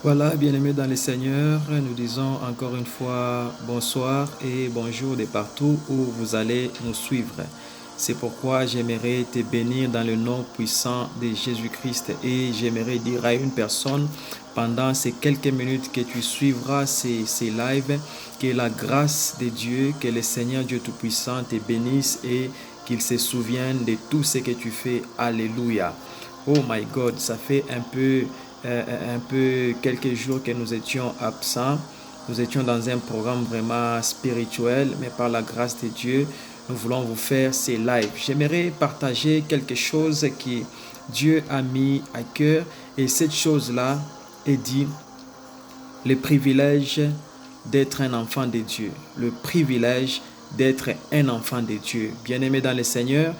Voilà, bien-aimés dans le Seigneur, nous disons encore une fois bonsoir et bonjour de partout où vous allez nous suivre. C'est pourquoi j'aimerais te bénir dans le nom puissant de Jésus-Christ et j'aimerais dire à une personne pendant ces quelques minutes que tu suivras ces lives, que la grâce de Dieu, que le Seigneur Dieu Tout-Puissant te bénisse et qu'il se souvienne de tout ce que tu fais. Alléluia. Oh my God, ça fait un peu quelques jours que nous étions absents. Nous étions dans un programme vraiment spirituel, mais par la grâce de Dieu, nous voulons vous faire ces lives. J'aimerais partager quelque chose que Dieu a mis à cœur et cette chose-là est dit le privilège d'être un enfant de Dieu. Le privilège d'être un enfant de Dieu. Bien-aimé dans le Seigneur,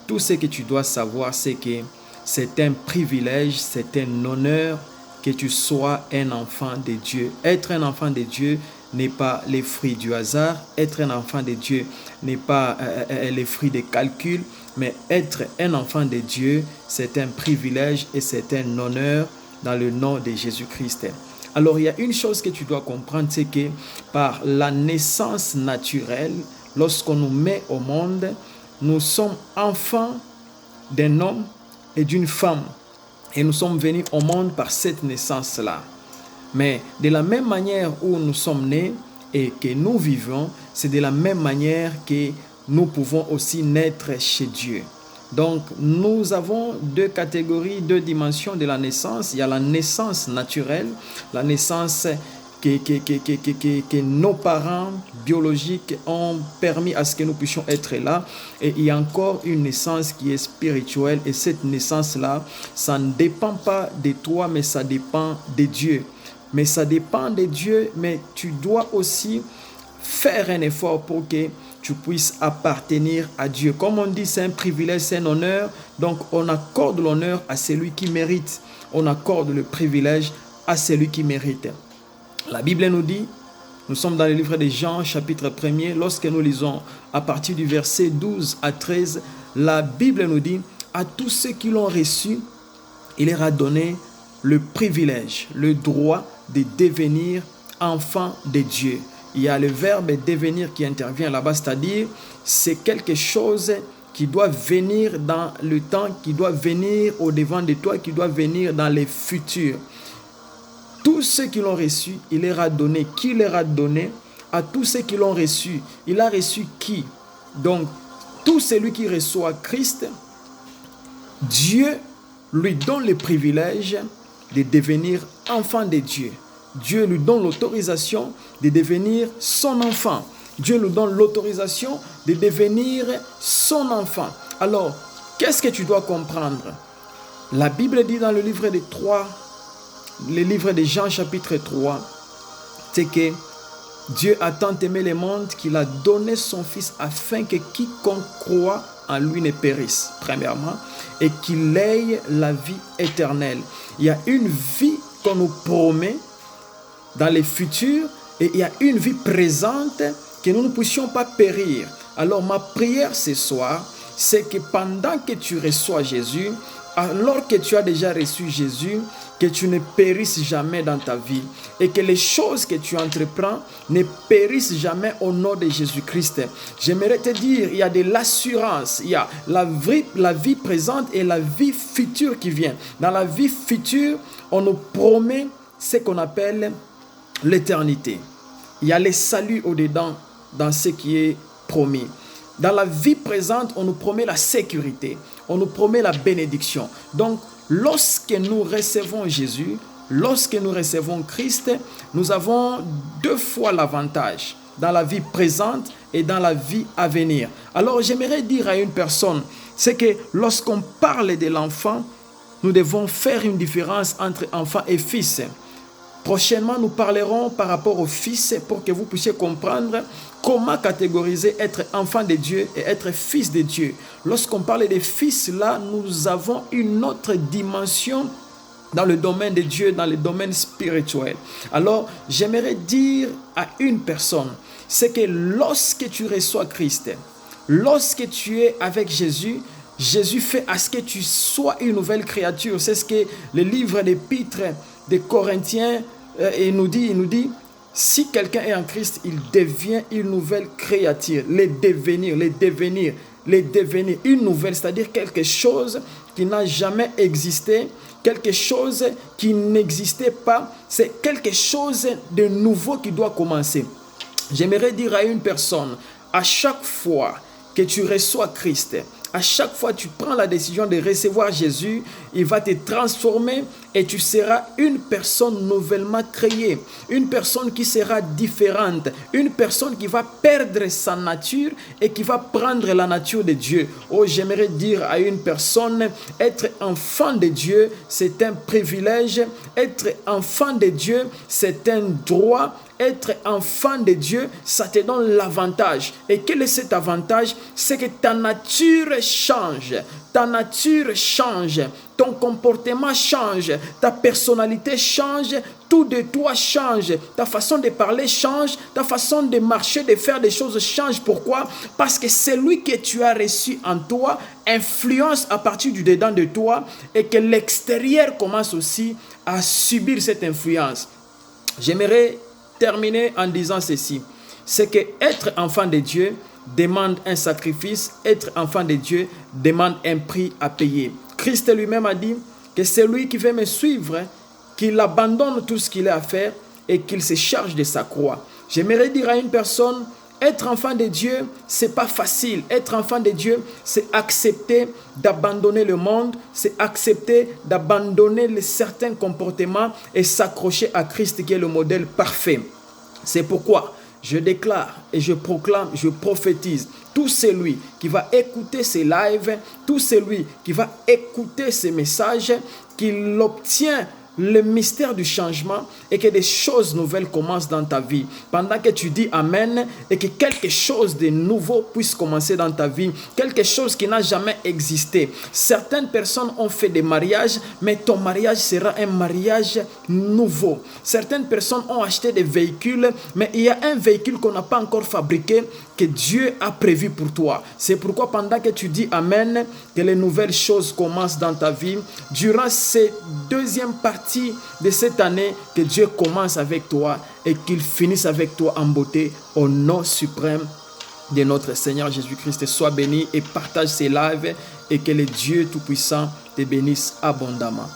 tout ce que tu dois savoir, c'est que c'est un privilège, c'est un honneur que tu sois un enfant de Dieu. Être un enfant de Dieu n'est pas les fruits du hasard. Être un enfant de Dieu n'est pas les fruits des calculs. Mais être un enfant de Dieu, c'est un privilège et c'est un honneur dans le nom de Jésus-Christ. Alors, il y a une chose que tu dois comprendre, c'est que par la naissance naturelle, lorsqu'on nous met au monde, nous sommes enfants d'un homme et d'une femme. Et nous sommes venus au monde par cette naissance-là. Mais de la même manière où nous sommes nés et que nous vivons, c'est de la même manière que nous pouvons aussi naître chez Dieu. Donc, nous avons deux catégories, deux dimensions de la naissance. Il y a la naissance naturelle, la naissance que nos parents biologiques ont permis à ce que nous puissions être là. Et il y a encore une naissance qui est spirituelle. Et cette naissance-là, ça ne dépend pas de toi, mais ça dépend de Dieu. Mais ça dépend de Dieu, mais tu dois aussi faire un effort pour que tu puisses appartenir à Dieu. Comme on dit, c'est un privilège, c'est un honneur. Donc, on accorde l'honneur à celui qui mérite. On accorde le privilège à celui qui mérite. La Bible nous dit, nous sommes dans le livre de Jean, chapitre 1er, lorsque nous lisons à partir du verset 12 à 13, la Bible nous dit, à tous ceux qui l'ont reçu, il leur a donné le privilège, le droit de devenir enfants de Dieu. Il y a le verbe devenir qui intervient là-bas, c'est-à-dire c'est quelque chose qui doit venir dans le temps, qui doit venir au-devant de toi, qui doit venir dans les futurs. Tous ceux qui l'ont reçu, il leur a donné. Qui leur a donné? À tous ceux qui l'ont reçu. Il a reçu qui? Donc, tout celui qui reçoit Christ, Dieu lui donne le privilège de devenir enfant de Dieu. Dieu lui donne l'autorisation de devenir son enfant. Dieu lui donne l'autorisation de devenir son enfant. Alors, qu'est-ce que tu dois comprendre? La Bible dit dans le livre de Jean chapitre 3, c'est que Dieu a tant aimé le monde qu'il a donné son Fils afin que quiconque croit en lui ne périsse, premièrement, et qu'il ait la vie éternelle. Il y a une vie qu'on nous promet dans les futurs et il y a une vie présente que nous ne puissions pas périr. Alors ma prière ce soir, c'est que pendant que tu reçois Jésus, alors que tu as déjà reçu Jésus, que tu ne périsses jamais dans ta vie et que les choses que tu entreprends ne périssent jamais au nom de Jésus-Christ. J'aimerais te dire, il y a de l'assurance, il y a la vie présente et la vie future qui vient. Dans la vie future, on nous promet ce qu'on appelle l'éternité. Il y a le salut au-dedans dans ce qui est promis. Dans la vie présente, on nous promet la sécurité, on nous promet la bénédiction. Donc, lorsque nous recevons Jésus, lorsque nous recevons Christ, nous avons deux fois l'avantage dans la vie présente et dans la vie à venir. Alors, j'aimerais dire à une personne, c'est que lorsqu'on parle de l'enfant, nous devons faire une différence entre enfant et fils. Prochainement, nous parlerons par rapport au fils pour que vous puissiez comprendre comment catégoriser être enfant de Dieu et être fils de Dieu. Lorsqu'on parle des fils, là, nous avons une autre dimension dans le domaine de Dieu, dans le domaine spirituel. Alors, j'aimerais dire à une personne, c'est que lorsque tu reçois Christ, lorsque tu es avec Jésus, Jésus fait à ce que tu sois une nouvelle créature. C'est ce que le livre d'Épître de Corinthiens, il nous dit, si quelqu'un est en Christ, il devient une nouvelle créature. Les devenir, une nouvelle, c'est-à-dire quelque chose qui n'a jamais existé, quelque chose qui n'existait pas, c'est quelque chose de nouveau qui doit commencer. J'aimerais dire à une personne, à chaque fois que tu reçois Christ, à chaque fois que tu prends la décision de recevoir Jésus, il va te transformer et tu seras une personne nouvellement créée, une personne qui sera différente, une personne qui va perdre sa nature et qui va prendre la nature de Dieu. Oh, j'aimerais dire à une personne, être enfant de Dieu, c'est un privilège, être enfant de Dieu, c'est un droit. Être enfant de Dieu, ça te donne l'avantage. Et quel est cet avantage? C'est que ta nature change. Ta nature change. Ton comportement change. Ta personnalité change. Tout de toi change. Ta façon de parler change. Ta façon de marcher, de faire des choses change. Pourquoi? Parce que celui que tu as reçu en toi influence à partir du dedans de toi et que l'extérieur commence aussi à subir cette influence. J'aimerais terminer en disant ceci, c'est que être enfant de Dieu demande un sacrifice, être enfant de Dieu demande un prix à payer. Christ lui-même a dit que celui qui veut me suivre, qu'il abandonne tout ce qu'il a à faire et qu'il se charge de sa croix. J'aimerais dire à une personne, être enfant de Dieu, c'est pas facile. Être enfant de Dieu, c'est accepter d'abandonner le monde, c'est accepter d'abandonner certains comportements et s'accrocher à Christ qui est le modèle parfait. C'est pourquoi je déclare et je proclame, je prophétise, tout celui qui va écouter ces lives, tout celui qui va écouter ces messages, qu'il obtient le mystère du changement et que des choses nouvelles commencent dans ta vie. Pendant que tu dis Amen et que quelque chose de nouveau puisse commencer dans ta vie, quelque chose qui n'a jamais existé. Certaines personnes ont fait des mariages, mais ton mariage sera un mariage nouveau. Certaines personnes ont acheté des véhicules, mais il y a un véhicule qu'on n'a pas encore fabriqué que Dieu a prévu pour toi. C'est pourquoi pendant que tu dis Amen, que les nouvelles choses commencent dans ta vie. Durant cette deuxième partie de cette année, que Dieu commence avec toi et qu'il finisse avec toi en beauté au nom suprême de notre Seigneur Jésus-Christ. Sois béni et partage ces lives et que le Dieu Tout-Puissant te bénisse abondamment.